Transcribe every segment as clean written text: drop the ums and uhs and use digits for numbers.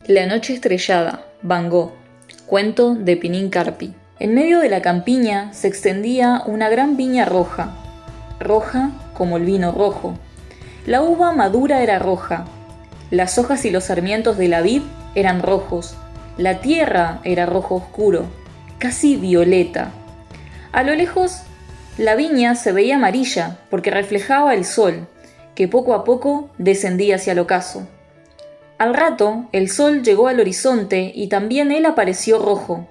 La noche estrellada, Van Gogh, cuento de Pinín Carpi. En medio de la campiña se extendía una gran viña roja, roja como el vino rojo. La uva madura era roja, las hojas y los sarmientos de la vid eran rojos, la tierra era rojo oscuro, casi violeta. A lo lejos, la viña se veía amarilla porque reflejaba el sol, que poco a poco descendía hacia el ocaso. Al rato, el sol llegó al horizonte y también él apareció rojo,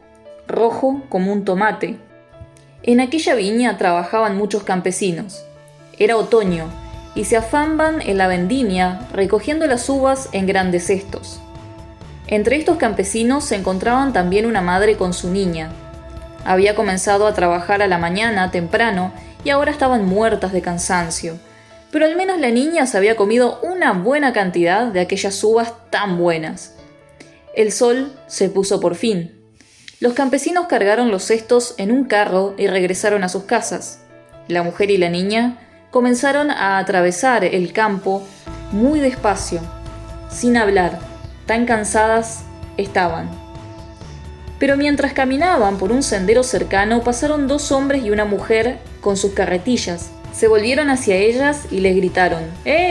rojo como un tomate. En aquella viña trabajaban muchos campesinos. Era otoño y se afanban en la vendimia recogiendo las uvas en grandes cestos. Entre estos campesinos se encontraban también una madre con su niña. Había comenzado a trabajar a la mañana temprano y ahora estaban muertas de cansancio. Pero al menos la niña se había comido una buena cantidad de aquellas uvas tan buenas. El sol se puso por fin. Los campesinos cargaron los cestos en un carro y regresaron a sus casas. La mujer y la niña comenzaron a atravesar el campo muy despacio, sin hablar, tan cansadas estaban. Pero mientras caminaban por un sendero cercano pasaron dos hombres y una mujer con sus carretillas. Se volvieron hacia ellas y les gritaron: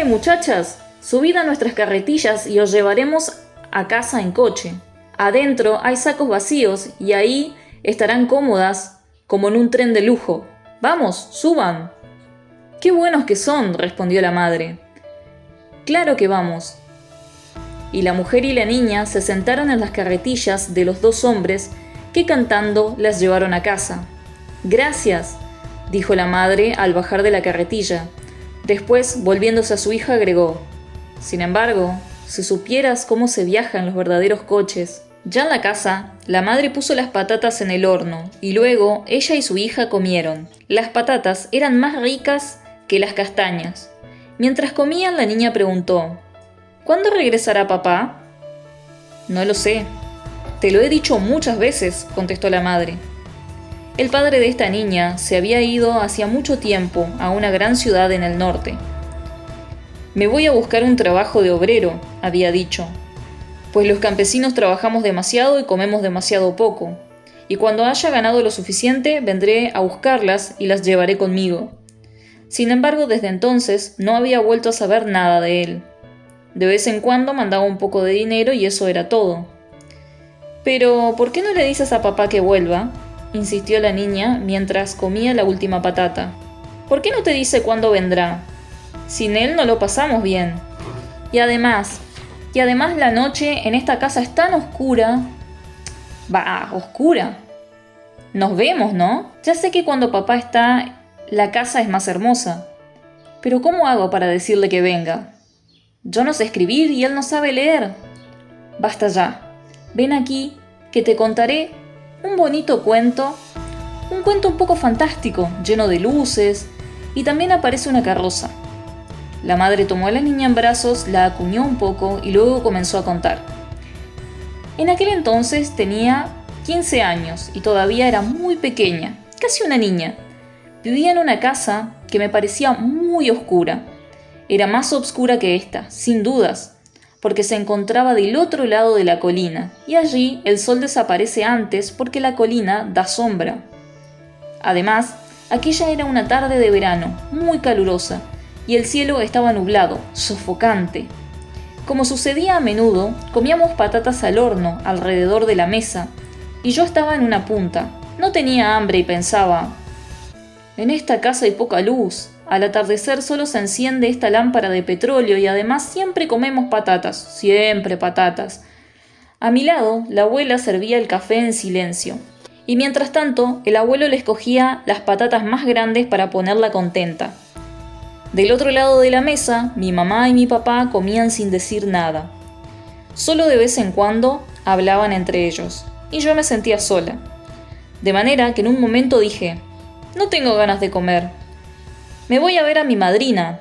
muchachas! Subid a nuestras carretillas y os llevaremos a casa en coche. Adentro hay sacos vacíos y ahí estarán cómodas como en un tren de lujo. ¡Vamos, suban! ¡Qué buenos que son!, respondió la madre. ¡Claro que vamos! Y la mujer y la niña se sentaron en las carretillas de los dos hombres que cantando las llevaron a casa. ¡Gracias!, dijo la madre al bajar de la carretilla. Después, volviéndose a su hija, agregó: sin embargo, si supieras cómo se viaja en los verdaderos coches. Ya en la casa, la madre puso las patatas en el horno y luego ella y su hija comieron. Las patatas eran más ricas que las castañas. Mientras comían, la niña preguntó: ¿cuándo regresará papá? No lo sé. Te lo he dicho muchas veces, contestó la madre. El padre de esta niña se había ido hacía mucho tiempo a una gran ciudad en el norte. Me voy a buscar un trabajo de obrero, había dicho, pues los campesinos trabajamos demasiado y comemos demasiado poco, y cuando haya ganado lo suficiente vendré a buscarlas y las llevaré conmigo. Sin embargo, desde entonces no había vuelto a saber nada de él. De vez en cuando mandaba un poco de dinero y eso era todo. Pero, ¿por qué no le dices a papá que vuelva?, insistió la niña mientras comía la última patata. ¿Por qué no te dice cuándo vendrá? Sin él no lo pasamos bien. Y además la noche en esta casa es tan oscura. Oscura. Nos vemos, ¿no? Ya sé que cuando papá está, la casa es más hermosa. Pero ¿cómo hago para decirle que venga? Yo no sé escribir y él no sabe leer. Basta ya. Ven aquí, que te contaré un bonito cuento, un cuento un poco fantástico, lleno de luces, y también aparece una carroza. La madre tomó a la niña en brazos, la acuñó un poco y luego comenzó a contar. En aquel entonces tenía 15 años y todavía era muy pequeña, casi una niña. Vivía en una casa que me parecía muy oscura. Era más oscura que esta, sin dudas, porque se encontraba del otro lado de la colina, y allí el sol desaparece antes porque la colina da sombra. Además, aquella era una tarde de verano, muy calurosa, y el cielo estaba nublado, sofocante. Como sucedía a menudo, comíamos patatas al horno alrededor de la mesa, y yo estaba en una punta. No tenía hambre y pensaba: en esta casa hay poca luz. Al atardecer solo se enciende esta lámpara de petróleo y además siempre comemos patatas, siempre patatas. A mi lado, la abuela servía el café en silencio. Y mientras tanto, el abuelo le escogía las patatas más grandes para ponerla contenta. Del otro lado de la mesa, mi mamá y mi papá comían sin decir nada. Solo de vez en cuando hablaban entre ellos, y yo me sentía sola. De manera que en un momento dije: no tengo ganas de comer. Me voy a ver a mi madrina.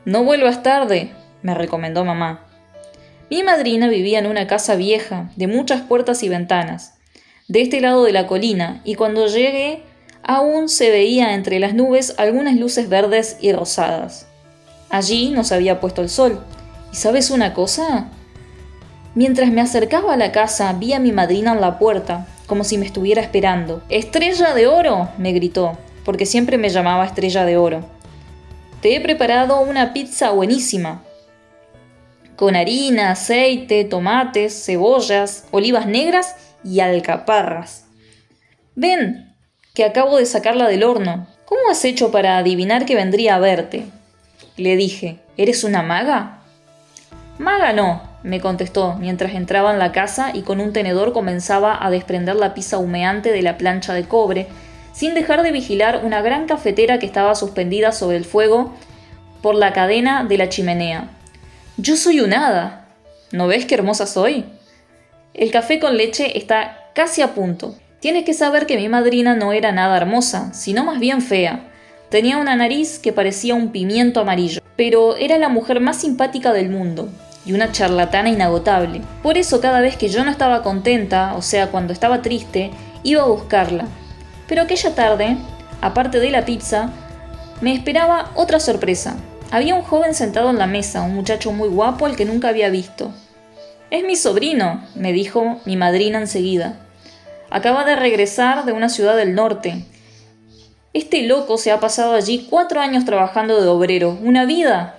No vuelvas tarde, me recomendó mamá. Mi madrina vivía en una casa vieja, de muchas puertas y ventanas, de este lado de la colina, y cuando llegué aún se veía entre las nubes algunas luces verdes y rosadas. Allí nos había puesto el sol. ¿Y sabes una cosa? Mientras me acercaba a la casa, vi a mi madrina en la puerta, como si me estuviera esperando. ¡Estrella de oro!, me gritó, porque siempre me llamaba Estrella de Oro. Te he preparado una pizza buenísima, con harina, aceite, tomates, cebollas, olivas negras y alcaparras. Ven, que acabo de sacarla del horno. ¿Cómo has hecho para adivinar que vendría a verte?, le dije. ¿Eres una maga? Maga no, me contestó mientras entraba en la casa y con un tenedor comenzaba a desprender la pizza humeante de la plancha de cobre, sin dejar de vigilar una gran cafetera que estaba suspendida sobre el fuego por la cadena de la chimenea. Yo soy un hada. ¿No ves qué hermosa soy? El café con leche está casi a punto. Tienes que saber que mi madrina no era nada hermosa, sino más bien fea. Tenía una nariz que parecía un pimiento amarillo, pero era la mujer más simpática del mundo y una charlatana inagotable. Por eso cada vez que yo no estaba contenta, o sea, cuando estaba triste, iba a buscarla. Pero aquella tarde, aparte de la pizza, me esperaba otra sorpresa. Había un joven sentado en la mesa, un muchacho muy guapo al que nunca había visto. «Es mi sobrino», me dijo mi madrina enseguida. «Acaba de regresar de una ciudad del norte. Este loco se ha pasado allí 4 años trabajando de obrero. ¡Una vida!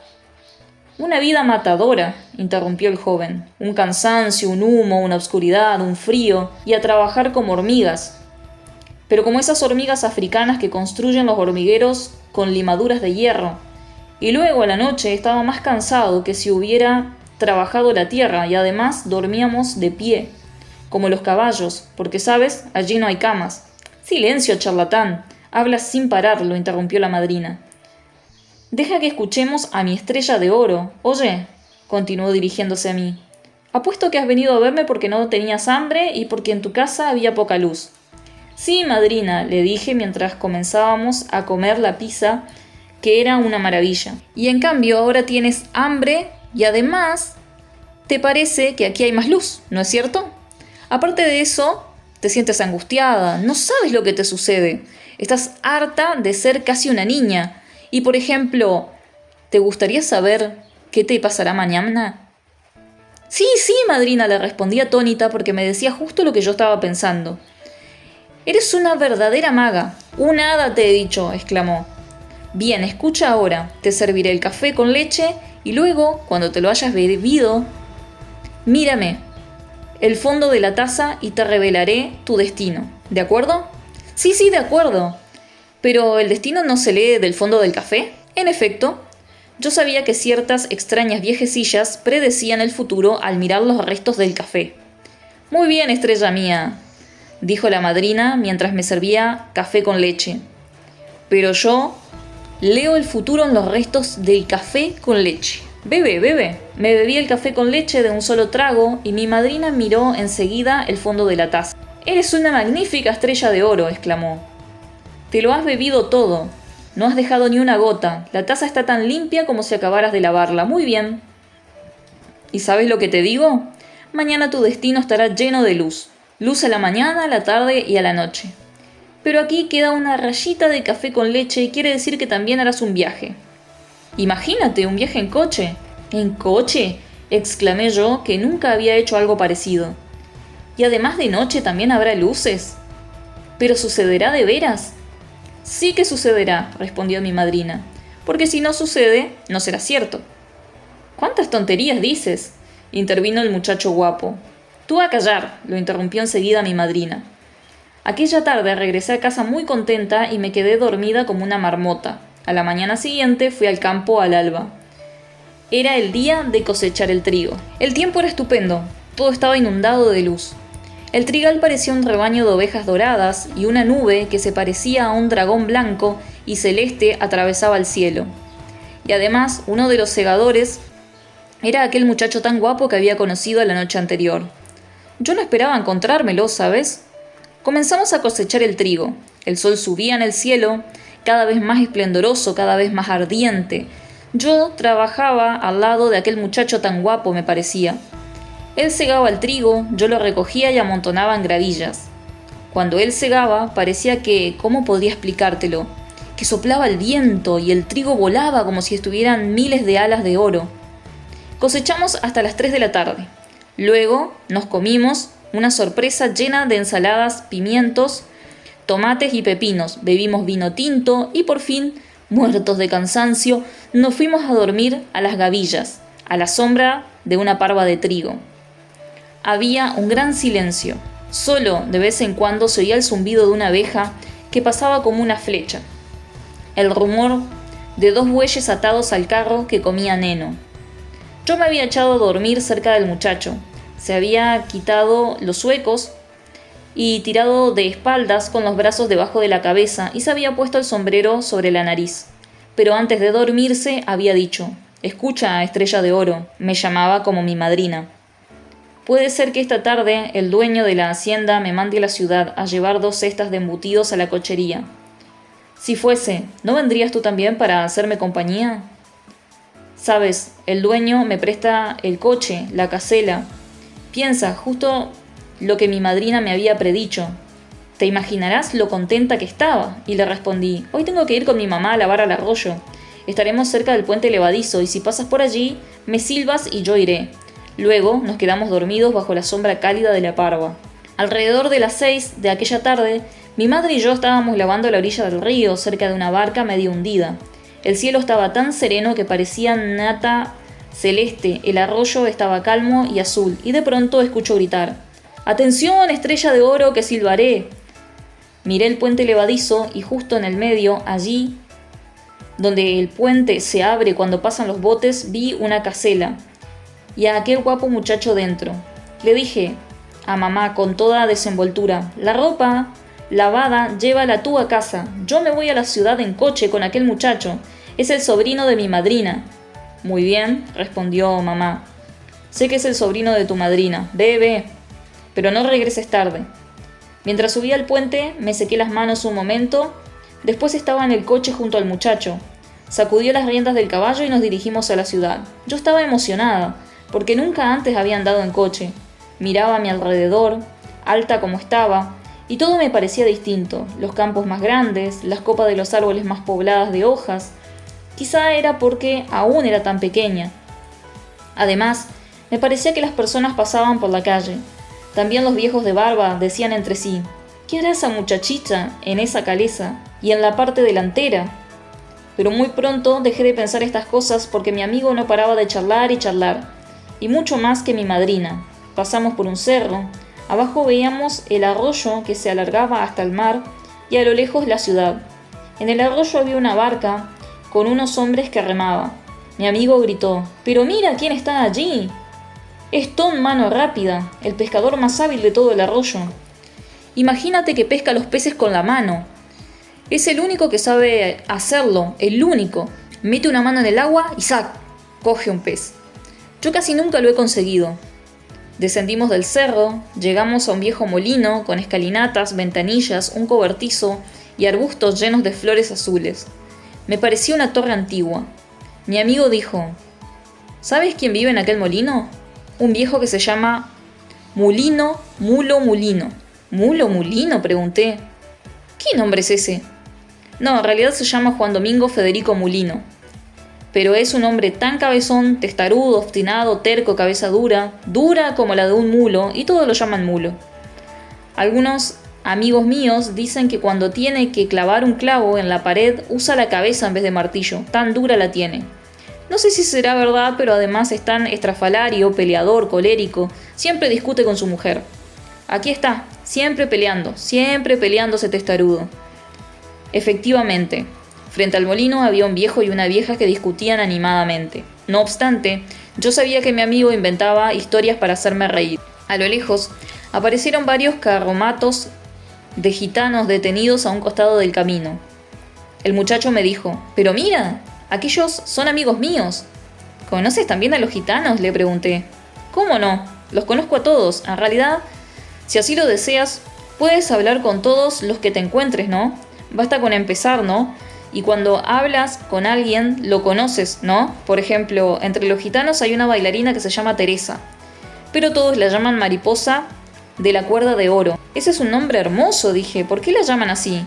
Una vida matadora», interrumpió el joven. «Un cansancio, un humo, una oscuridad, un frío, y a trabajar como hormigas. Pero como esas hormigas africanas que construyen los hormigueros con limaduras de hierro. Y luego a la noche estaba más cansado que si hubiera trabajado la tierra y además dormíamos de pie, como los caballos, porque, ¿sabes? Allí no hay camas». «Silencio, charlatán. Hablas sin parar», lo interrumpió la madrina. «Deja que escuchemos a mi estrella de oro. Oye», continuó dirigiéndose a mí, «apuesto que has venido a verme porque no tenías hambre y porque en tu casa había poca luz». «Sí, madrina», le dije mientras comenzábamos a comer la pizza, que era una maravilla. «Y en cambio ahora tienes hambre y además te parece que aquí hay más luz, ¿no es cierto? Aparte de eso, te sientes angustiada, no sabes lo que te sucede. Estás harta de ser casi una niña. Y por ejemplo, ¿te gustaría saber qué te pasará mañana?» «Sí, sí, madrina», le respondí atónita porque me decía justo lo que yo estaba pensando. «Eres una verdadera maga. Una hada te he dicho», exclamó. «Bien, escucha ahora. Te serviré el café con leche y luego, cuando te lo hayas bebido, mírame el fondo de la taza y te revelaré tu destino. ¿De acuerdo?» «Sí, sí, de acuerdo. ¿Pero el destino no se lee del fondo del café?» En efecto, yo sabía que ciertas extrañas viejecillas predecían el futuro al mirar los restos del café. «Muy bien, estrella mía», dijo la madrina mientras me servía café con leche. «Pero yo leo el futuro en los restos del café con leche. Bebe, bebe». Me bebí el café con leche de un solo trago y mi madrina miró enseguida el fondo de la taza. «Eres una magnífica estrella de oro», exclamó. «Te lo has bebido todo. No has dejado ni una gota. La taza está tan limpia como si acabaras de lavarla. Muy bien. ¿Y sabes lo que te digo? Mañana tu destino estará lleno de luz. Luz a la mañana, a la tarde y a la noche. Pero aquí queda una rayita de café con leche y quiere decir que también harás un viaje. Imagínate, un viaje en coche». «¿En coche?», exclamé yo, que nunca había hecho algo parecido. «¿Y además de noche también habrá luces? ¿Pero sucederá de veras?» «Sí que sucederá», respondió mi madrina, «porque si no sucede, no será cierto». «¿Cuántas tonterías dices?», intervino el muchacho guapo. «Tú a callar», lo interrumpió enseguida mi madrina. Aquella tarde regresé a casa muy contenta y me quedé dormida como una marmota. A la mañana siguiente fui al campo al alba. Era el día de cosechar el trigo. El tiempo era estupendo, todo estaba inundado de luz. El trigal parecía un rebaño de ovejas doradas y una nube que se parecía a un dragón blanco y celeste atravesaba el cielo. Y además, uno de los segadores era aquel muchacho tan guapo que había conocido la noche anterior. Yo no esperaba encontrármelo, ¿sabes? Comenzamos a cosechar el trigo. El sol subía en el cielo, cada vez más esplendoroso, cada vez más ardiente. Yo trabajaba al lado de aquel muchacho tan guapo, me parecía. Él segaba el trigo, yo lo recogía y amontonaba en gravillas. Cuando él segaba, parecía que, ¿cómo podría explicártelo?, que soplaba el viento y el trigo volaba como si estuvieran miles de alas de oro. Cosechamos hasta las 3 de la tarde. Luego nos comimos una sorpresa llena de ensaladas, pimientos, tomates y pepinos, bebimos vino tinto y por fin, muertos de cansancio, nos fuimos a dormir a las gavillas, a la sombra de una parva de trigo. Había un gran silencio, solo de vez en cuando se oía el zumbido de una abeja que pasaba como una flecha, el rumor de 2 bueyes atados al carro que comía heno. Yo me había echado a dormir cerca del muchacho, se había quitado los zuecos y tirado de espaldas con los brazos debajo de la cabeza y se había puesto el sombrero sobre la nariz. Pero antes de dormirse había dicho: «Escucha, Estrella de Oro», me llamaba como mi madrina. Puede ser que esta tarde el dueño de la hacienda me mande a la ciudad a llevar 2 cestas de embutidos a la cochería. Si fuese, ¿no vendrías tú también para hacerme compañía? Sabes, el dueño me presta el coche, la casela. Piensa, justo lo que mi madrina me había predicho. Te imaginarás lo contenta que estaba. Y le respondí: «Hoy tengo que ir con mi mamá a lavar al arroyo. Estaremos cerca del puente levadizo y si pasas por allí, me silbas y yo iré». Luego nos quedamos dormidos bajo la sombra cálida de la parva. Alrededor de las 6 de aquella tarde, mi madre y yo estábamos lavando a la orilla del río, cerca de una barca medio hundida. El cielo estaba tan sereno que parecía nata celeste, el arroyo estaba calmo y azul, y de pronto escucho gritar: «¡Atención, Estrella de Oro, que silbaré!». Miré el puente levadizo y justo en el medio, allí donde el puente se abre cuando pasan los botes, vi una casela y a aquel guapo muchacho dentro. Le dije a mamá con toda desenvoltura: «La ropa lavada, llévala tú a casa. Yo me voy a la ciudad en coche con aquel muchacho. Es el sobrino de mi madrina». «Muy bien», respondió mamá. «Sé que es el sobrino de tu madrina. Ve, ve. Pero no regreses tarde». Mientras subía al puente, me sequé las manos un momento. Después estaba en el coche junto al muchacho. Sacudió las riendas del caballo y nos dirigimos a la ciudad. Yo estaba emocionada, porque nunca antes había andado en coche. Miraba a mi alrededor, alta como estaba, y todo me parecía distinto. Los campos más grandes, las copas de los árboles más pobladas de hojas. Quizá era porque aún era tan pequeña. Además, me parecía que las personas pasaban por la calle. También los viejos de barba decían entre sí: «¿Qué hará esa muchachita en esa caleza y en la parte delantera?». Pero muy pronto dejé de pensar estas cosas porque mi amigo no paraba de charlar y charlar, y mucho más que mi madrina. Pasamos por un cerro, abajo veíamos el arroyo que se alargaba hasta el mar y a lo lejos la ciudad. En el arroyo había una barca con unos hombres que remaban. Mi amigo gritó: «¡Pero mira quién está allí! Es Tom Mano Rápida, el pescador más hábil de todo el arroyo. Imagínate que pesca los peces con la mano. Es el único que sabe hacerlo, el único. Mete una mano en el agua y ¡sac!, coge un pez. Yo casi nunca lo he conseguido». Descendimos del cerro, llegamos a un viejo molino con escalinatas, ventanillas, un cobertizo y arbustos llenos de flores azules. Me parecía una torre antigua. Mi amigo dijo: «¿Sabes quién vive en aquel molino? Un viejo que se llama Mulino, Mulo Mulino». «¿Mulo Mulino?», pregunté. «¿Qué nombre es ese?». «No, en realidad se llama Juan Domingo Federico Mulino. Pero es un hombre tan cabezón, testarudo, obstinado, terco, cabeza dura, dura como la de un mulo, y todos lo llaman mulo. Algunos amigos míos dicen que cuando tiene que clavar un clavo en la pared usa la cabeza en vez de martillo, tan dura la tiene. No sé si será verdad, pero además es tan estrafalario, peleador, colérico, siempre discute con su mujer. Aquí está, siempre peleando ese testarudo». Efectivamente, frente al molino había un viejo y una vieja que discutían animadamente. No obstante, yo sabía que mi amigo inventaba historias para hacerme reír. A lo lejos aparecieron varios carromatos de gitanos detenidos a un costado del camino. El muchacho me dijo: «Pero mira, aquellos son amigos míos». «¿Conoces también a los gitanos?», le pregunté. «¿Cómo no? Los conozco a todos. En realidad, si así lo deseas, puedes hablar con todos los que te encuentres, ¿no? Basta con empezar, ¿no? Y cuando hablas con alguien, lo conoces, ¿no? Por ejemplo, entre los gitanos hay una bailarina que se llama Teresa, pero todos la llaman Mariposa de la Cuerda de Oro». «Ese es un nombre hermoso», dije. «¿Por qué la llaman así?».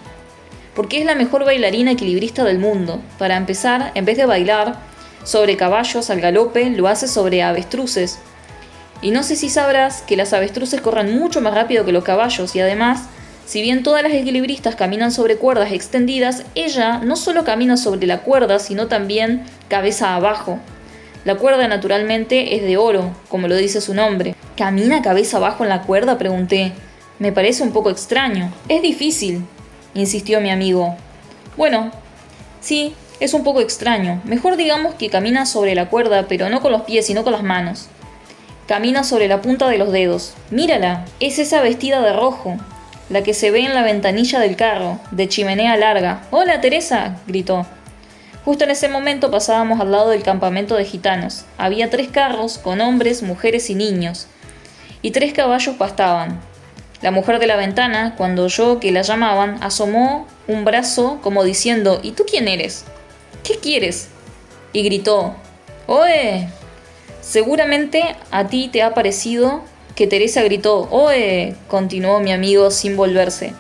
«Porque es la mejor bailarina equilibrista del mundo. Para empezar, en vez de bailar sobre caballos al galope, lo hace sobre avestruces. Y no sé si sabrás que las avestruces corren mucho más rápido que los caballos y además, si bien todas las equilibristas caminan sobre cuerdas extendidas, ella no solo camina sobre la cuerda, sino también cabeza abajo. La cuerda naturalmente es de oro, como lo dice su nombre. ¿Camina cabeza abajo en la cuerda?, pregunté. Me parece un poco extraño. Es difícil, insistió mi amigo. Bueno, sí, es un poco extraño. Mejor digamos que camina sobre la cuerda, pero no con los pies, sino con las manos. Camina sobre la punta de los dedos. Mírala, es esa vestida de rojo, la que se ve en la ventanilla del carro, de chimenea larga. ¡Hola, Teresa!, gritó. Justo en ese momento pasábamos al lado del campamento de gitanos. Había 3 carros con hombres, mujeres y niños, y 3 caballos pastaban. La mujer de la ventana, cuando oyó que la llamaban, asomó un brazo como diciendo: ¿Y tú quién eres? ¿Qué quieres? Y gritó: ¡Oe! Seguramente a ti te ha parecido que Teresa gritó «¡Oe!», continuó mi amigo sin volverse.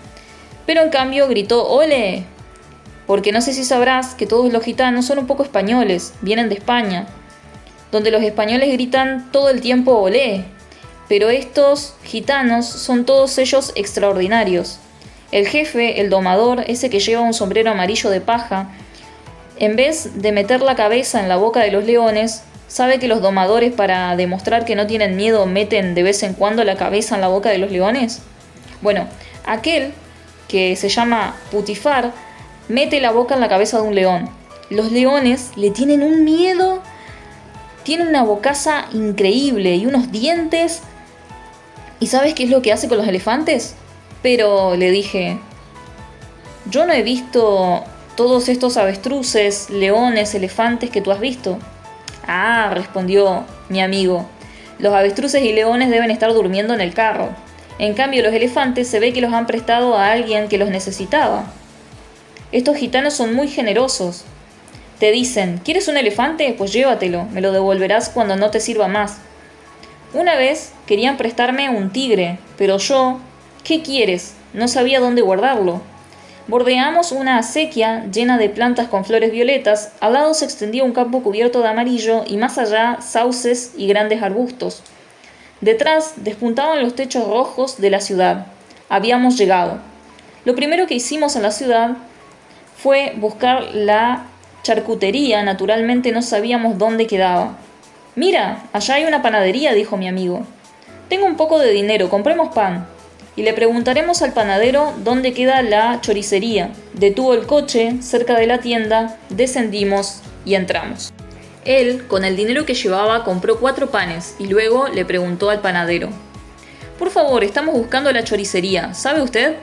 Pero en cambio gritó «¡Ole!», porque no sé si sabrás que todos los gitanos son un poco españoles, vienen de España, donde los españoles gritan todo el tiempo «Olé!». Pero estos gitanos son todos ellos extraordinarios. El jefe, el domador, ese que lleva un sombrero amarillo de paja, en vez de meter la cabeza en la boca de los leones, ¿sabe que los domadores, para demostrar que no tienen miedo, meten de vez en cuando la cabeza en la boca de los leones? Bueno, aquel, que se llama Putifar, mete la boca en la cabeza de un león. Los leones le tienen un miedo, tienen una bocaza increíble y unos dientes. ¿Y sabes qué es lo que hace con los elefantes? Pero le dije, yo no he visto todos estos avestruces, leones, elefantes que tú has visto. Ah, respondió mi amigo, los avestruces y leones deben estar durmiendo en el carro. En cambio, los elefantes se ve que los han prestado a alguien que los necesitaba. Estos gitanos son muy generosos. Te dicen, ¿quieres un elefante? Pues llévatelo, me lo devolverás cuando no te sirva más. Una vez querían prestarme un tigre, pero yo, ¿qué quieres? No sabía dónde guardarlo. Bordeamos una acequia llena de plantas con flores violetas, al lado se extendía un campo cubierto de amarillo y más allá sauces y grandes arbustos. Detrás despuntaban los techos rojos de la ciudad. Habíamos llegado. Lo primero que hicimos en la ciudad fue buscar la charcutería, naturalmente no sabíamos dónde quedaba. Mira, allá hay una panadería, dijo mi amigo. Tengo un poco de dinero, compremos pan. Y le preguntaremos al panadero dónde queda la choricería. Detuvo el coche cerca de la tienda, descendimos y entramos. Él, con el dinero que llevaba, compró 4 panes y luego le preguntó al panadero. Por favor, estamos buscando la choricería, ¿sabe usted?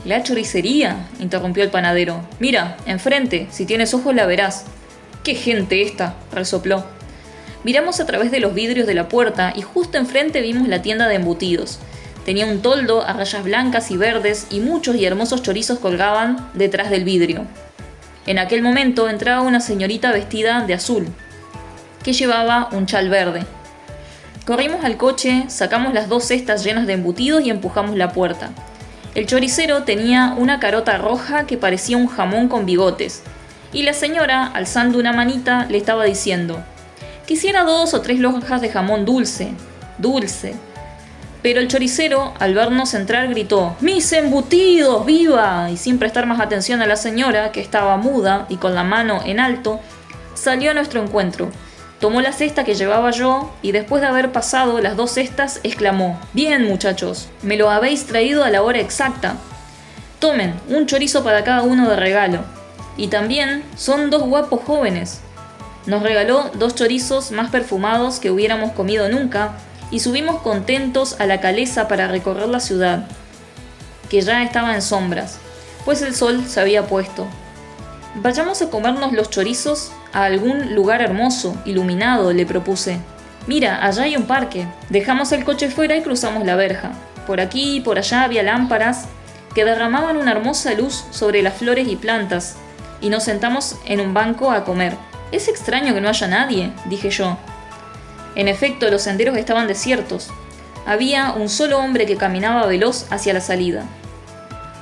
¿La choricería?, interrumpió el panadero. Mira, enfrente, si tienes ojos la verás. ¡Qué gente esta!, resopló. Miramos a través de los vidrios de la puerta y justo enfrente vimos la tienda de embutidos. Tenía un toldo a rayas blancas y verdes y muchos y hermosos chorizos colgaban detrás del vidrio. En aquel momento entraba una señorita vestida de azul, que llevaba un chal verde. Corrimos al coche, sacamos las 2 cestas llenas de embutidos y empujamos la puerta. El choricero tenía una carota roja que parecía un jamón con bigotes, y la señora, alzando una manita, le estaba diciendo: «Quisiera 2 o 3 lonjas de jamón dulce, dulce». Pero el choricero, al vernos entrar, gritó: «¡Mis embutidos, viva!», y sin prestar más atención a la señora, que estaba muda y con la mano en alto, salió a nuestro encuentro. Tomó la cesta que llevaba yo y después de haber pasado las 2 cestas, exclamó: «Bien, muchachos, me lo habéis traído a la hora exacta. Tomen, un chorizo para cada uno de regalo. Y también son 2 guapos jóvenes». Nos regaló 2 chorizos más perfumados que hubiéramos comido nunca, y subimos contentos a la calesa para recorrer la ciudad, que ya estaba en sombras, pues el sol se había puesto. «Vayamos a comernos los chorizos a algún lugar hermoso, iluminado», le propuse. «Mira, allá hay un parque». Dejamos el coche fuera y cruzamos la verja. Por aquí y por allá había lámparas que derramaban una hermosa luz sobre las flores y plantas, y nos sentamos en un banco a comer. «Es extraño que no haya nadie», dije yo. En efecto, los senderos estaban desiertos. Había un solo hombre que caminaba veloz hacia la salida.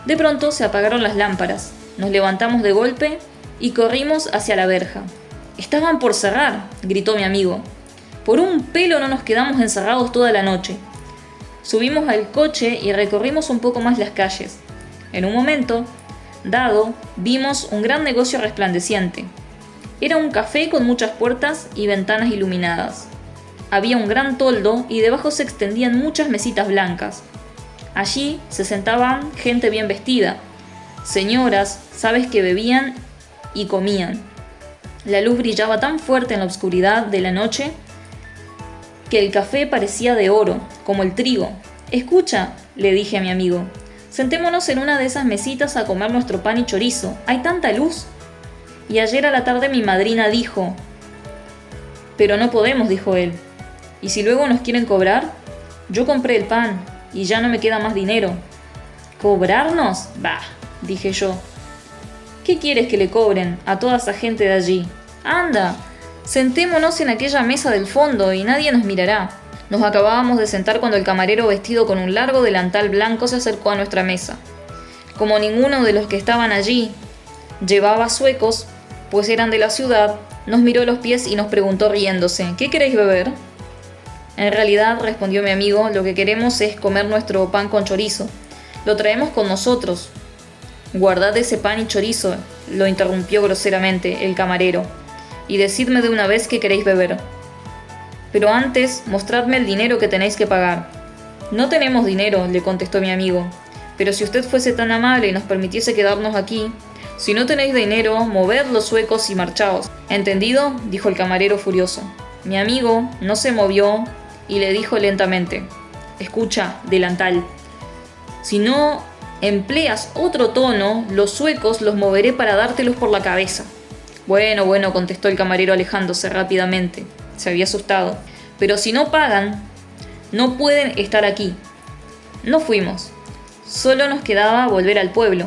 De pronto se apagaron las lámparas. Nos levantamos de golpe y corrimos hacia la verja. «Estaban por cerrar», gritó mi amigo. Por un pelo no nos quedamos encerrados toda la noche. Subimos al coche y recorrimos un poco más las calles. En un momento dado, vimos un gran negocio resplandeciente. Era un café con muchas puertas y ventanas iluminadas. Había un gran toldo y debajo se extendían muchas mesitas blancas. Allí se sentaban gente bien vestida, señoras, sabes, que bebían y comían. La luz brillaba tan fuerte en la oscuridad de la noche que el café parecía de oro, como el trigo. «Escucha», le dije a mi amigo, «sentémonos en una de esas mesitas a comer nuestro pan y chorizo. ¿Hay tanta luz?» Y ayer a la tarde mi madrina dijo... «Pero no podemos», dijo él. «¿Y si luego nos quieren cobrar? Yo compré el pan y ya no me queda más dinero». «¿Cobrarnos? Bah», dije yo. «¿Qué quieres que le cobren a toda esa gente de allí? Anda, sentémonos en aquella mesa del fondo y nadie nos mirará». Nos acabábamos de sentar cuando el camarero, vestido con un largo delantal blanco, se acercó a nuestra mesa. Como ninguno de los que estaban allí llevaba zuecos, pues eran de la ciudad, nos miró los pies y nos preguntó riéndose: «¿Qué queréis beber?» «En realidad», respondió mi amigo, «lo que queremos es comer nuestro pan con chorizo. Lo traemos con nosotros». «Guardad ese pan y chorizo», lo interrumpió groseramente el camarero, «y decidme de una vez qué queréis beber. Pero antes, mostradme el dinero que tenéis que pagar». «No tenemos dinero», le contestó mi amigo, «pero si usted fuese tan amable y nos permitiese quedarnos aquí. Si no tenéis dinero, moved los zuecos y marchaos». «¿Entendido?», dijo el camarero furioso. Mi amigo no se movió y le dijo lentamente: «Escucha, delantal, si no empleas otro tono, los zuecos los moveré para dártelos por la cabeza». «Bueno, bueno», contestó el camarero alejándose rápidamente. Se había asustado. «Pero si no pagan, no pueden estar aquí». No fuimos. Solo nos quedaba volver al pueblo.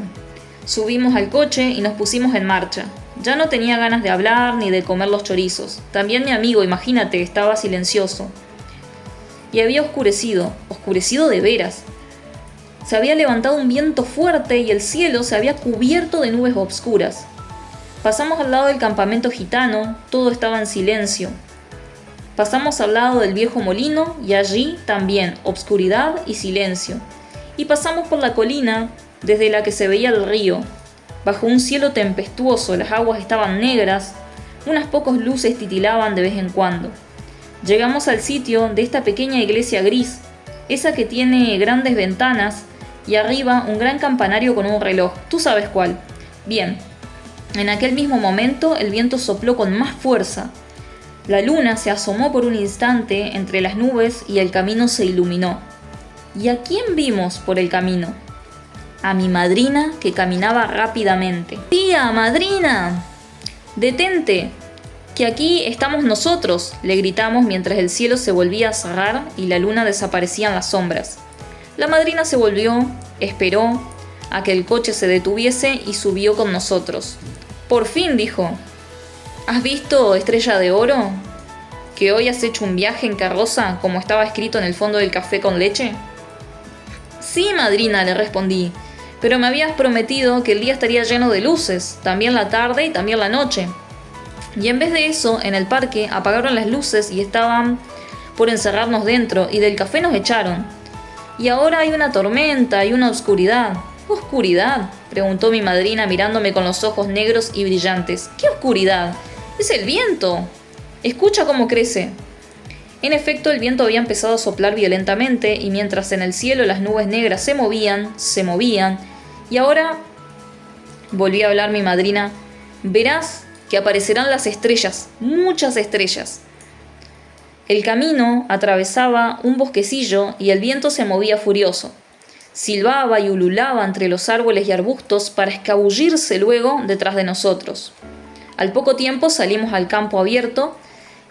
Subimos al coche y nos pusimos en marcha. Ya no tenía ganas de hablar ni de comer los chorizos. También mi amigo, imagínate, estaba silencioso. Y había oscurecido de veras. Se había levantado un viento fuerte y el cielo se había cubierto de nubes obscuras. Pasamos al lado del campamento gitano, todo estaba en silencio. Pasamos al lado del viejo molino y allí también obscuridad y silencio. Y pasamos por la colina desde la que se veía el río. Bajo un cielo tempestuoso, las aguas estaban negras, unas pocas luces titilaban de vez en cuando. Llegamos al sitio de esta pequeña iglesia gris, esa que tiene grandes ventanas y arriba un gran campanario con un reloj. Tú sabes cuál. Bien, en aquel mismo momento el viento sopló con más fuerza. La luna se asomó por un instante entre las nubes y el camino se iluminó. ¿Y a quién vimos por el camino? A mi madrina, que caminaba rápidamente. «¡Tía, madrina! ¡Detente! Que aquí estamos nosotros», le gritamos mientras el cielo se volvía a cerrar y la luna desaparecía en las sombras. La madrina se volvió, esperó a que el coche se detuviese y subió con nosotros. «Por fin», dijo. «¿Has visto, estrella de oro, que hoy has hecho un viaje en carroza como estaba escrito en el fondo del café con leche?» «Sí, madrina», le respondí, «pero me habías prometido que el día estaría lleno de luces, también la tarde y también la noche. Y en vez de eso, en el parque apagaron las luces y estaban por encerrarnos dentro y del café nos echaron. Y ahora hay una tormenta y una oscuridad». «¿Oscuridad?», preguntó mi madrina mirándome con los ojos negros y brillantes. «¿Qué oscuridad? Es el viento. Escucha cómo crece». En efecto, el viento había empezado a soplar violentamente y mientras en el cielo las nubes negras se movían, y ahora, volvió a hablar mi madrina, «verás que aparecerán las estrellas, muchas estrellas». El camino atravesaba un bosquecillo y el viento se movía furioso. Silbaba y ululaba entre los árboles y arbustos para escabullirse luego detrás de nosotros. Al poco tiempo salimos al campo abierto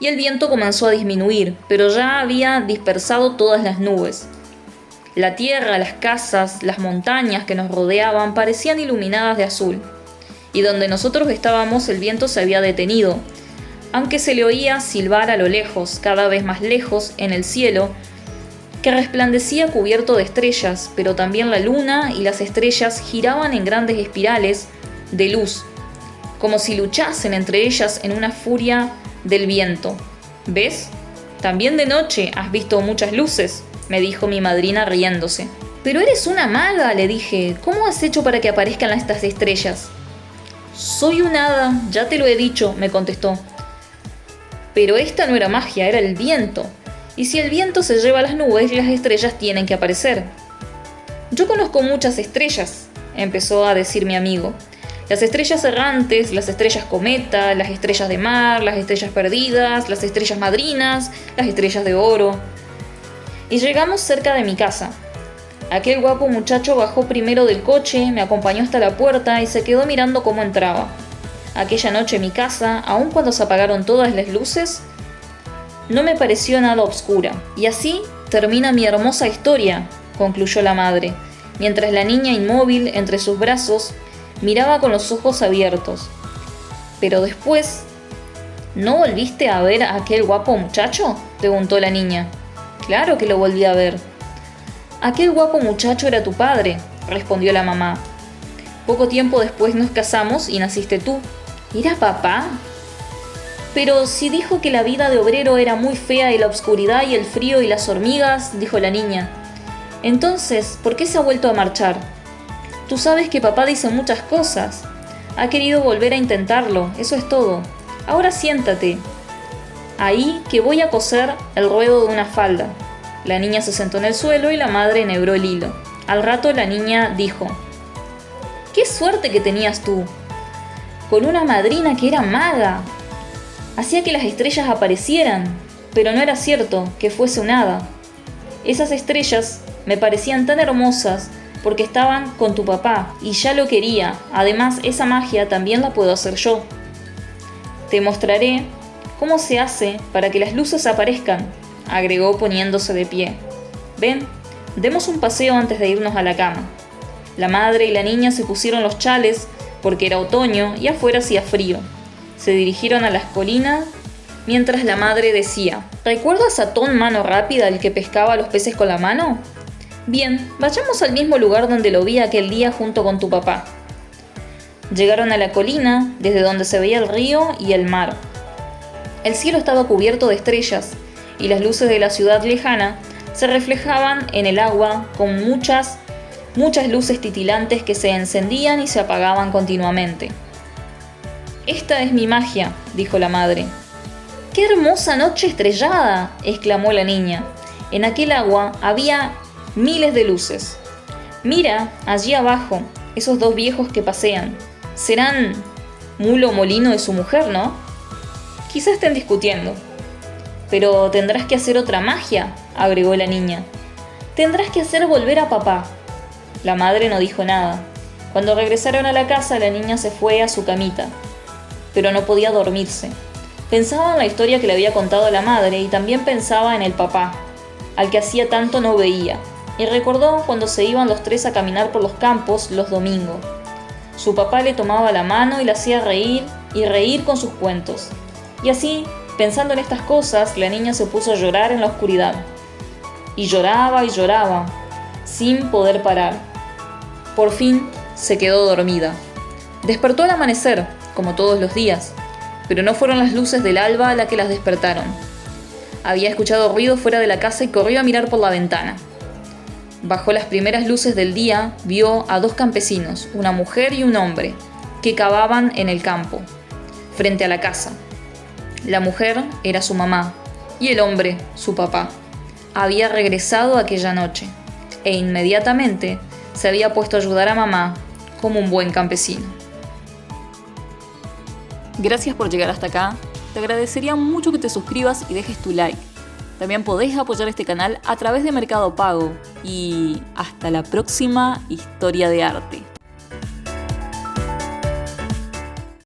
y el viento comenzó a disminuir, pero ya había dispersado todas las nubes. La tierra, las casas, las montañas que nos rodeaban parecían iluminadas de azul. Y donde nosotros estábamos el viento se había detenido, aunque se le oía silbar a lo lejos, cada vez más lejos, en el cielo, que resplandecía cubierto de estrellas, pero también la luna y las estrellas giraban en grandes espirales de luz, como si luchasen entre ellas en una furia del viento. «¿Ves?», También de noche has visto muchas luces, me dijo mi madrina riéndose. Pero eres una maga, le dije. ¿Cómo has hecho para que aparezcan estas estrellas? Soy un hada, ya te lo he dicho, me contestó. Pero esta no era magia, era el viento. Y si el viento se lleva las nubes, las estrellas tienen que aparecer. Yo conozco muchas estrellas, empezó a decir mi amigo. Las estrellas errantes, las estrellas cometa, las estrellas de mar, las estrellas perdidas, las estrellas madrinas, las estrellas de oro. Y llegamos cerca de mi casa. Aquel guapo muchacho bajó primero del coche, me acompañó hasta la puerta y se quedó mirando cómo entraba. Aquella noche mi casa, aun cuando se apagaron todas las luces, no me pareció nada oscura. Y así termina mi hermosa historia, concluyó la madre, mientras la niña inmóvil entre sus brazos miraba con los ojos abiertos. Pero después, ¿no volviste a ver a aquel guapo muchacho?, preguntó la niña. Claro que lo volví a ver. Aquel guapo muchacho era tu padre, respondió la mamá. Poco tiempo después nos casamos y naciste tú. ¿Era papá? Pero si dijo que la vida de obrero era muy fea y la oscuridad y el frío y las hormigas, dijo la niña. Entonces, ¿por qué se ha vuelto a marchar? Tú sabes que papá dice muchas cosas. Ha querido volver a intentarlo, eso es todo. Ahora siéntate. Ahí que voy a coser el ruedo de una falda. La niña se sentó en el suelo y la madre enhebró el hilo. Al rato la niña dijo: ¡Qué suerte que tenías tú! Con una madrina que era maga. Hacía que las estrellas aparecieran, pero no era cierto que fuese un hada. Esas estrellas me parecían tan hermosas porque estaban con tu papá y ya lo quería. Además, esa magia también la puedo hacer yo. Te mostraré cómo se hace para que las luces aparezcan, agregó poniéndose de pie. Ven, demos un paseo antes de irnos a la cama. La madre y la niña se pusieron los chales porque era otoño y afuera hacía frío. Se dirigieron a las colinas mientras la madre decía: ¿Recuerdas a Tom Mano Rápida, el que pescaba los peces con la mano? Bien, vayamos al mismo lugar donde lo vi aquel día junto con tu papá. Llegaron a la colina, desde donde se veía el río y el mar. El cielo estaba cubierto de estrellas, y las luces de la ciudad lejana se reflejaban en el agua con muchas luces titilantes que se encendían y se apagaban continuamente. «Esta es mi magia», dijo la madre. «¡Qué hermosa noche estrellada!», exclamó la niña. En aquel agua había miles de luces. «Mira, allí abajo, esos dos viejos que pasean. Serán Mulo Molino y su mujer, ¿no? Quizás estén discutiendo». «Pero tendrás que hacer otra magia», agregó la niña. «Tendrás que hacer volver a papá». La madre no dijo nada. Cuando regresaron a la casa, la niña se fue a su camita. Pero no podía dormirse. Pensaba en la historia que le había contado la madre y también pensaba en el papá, al que hacía tanto no veía, y recordó cuando se iban los tres a caminar por los campos los domingos. Su papá le tomaba la mano y la hacía reír y reír con sus cuentos. Y así, pensando en estas cosas, la niña se puso a llorar en la oscuridad. Y lloraba, sin poder parar. Por fin se quedó dormida. Despertó al amanecer, como todos los días, pero no fueron las luces del alba las que las despertaron. Había escuchado ruido fuera de la casa y corrió a mirar por la ventana. Bajo las primeras luces del día, vio a dos campesinos, una mujer y un hombre, que cavaban en el campo, frente a la casa. La mujer era su mamá y el hombre su papá. Había regresado aquella noche e inmediatamente se había puesto a ayudar a mamá como un buen campesino. Gracias por llegar hasta acá. Te agradecería mucho que te suscribas y dejes tu like. También podés apoyar este canal a través de Mercado Pago. Y hasta la próxima historia de arte.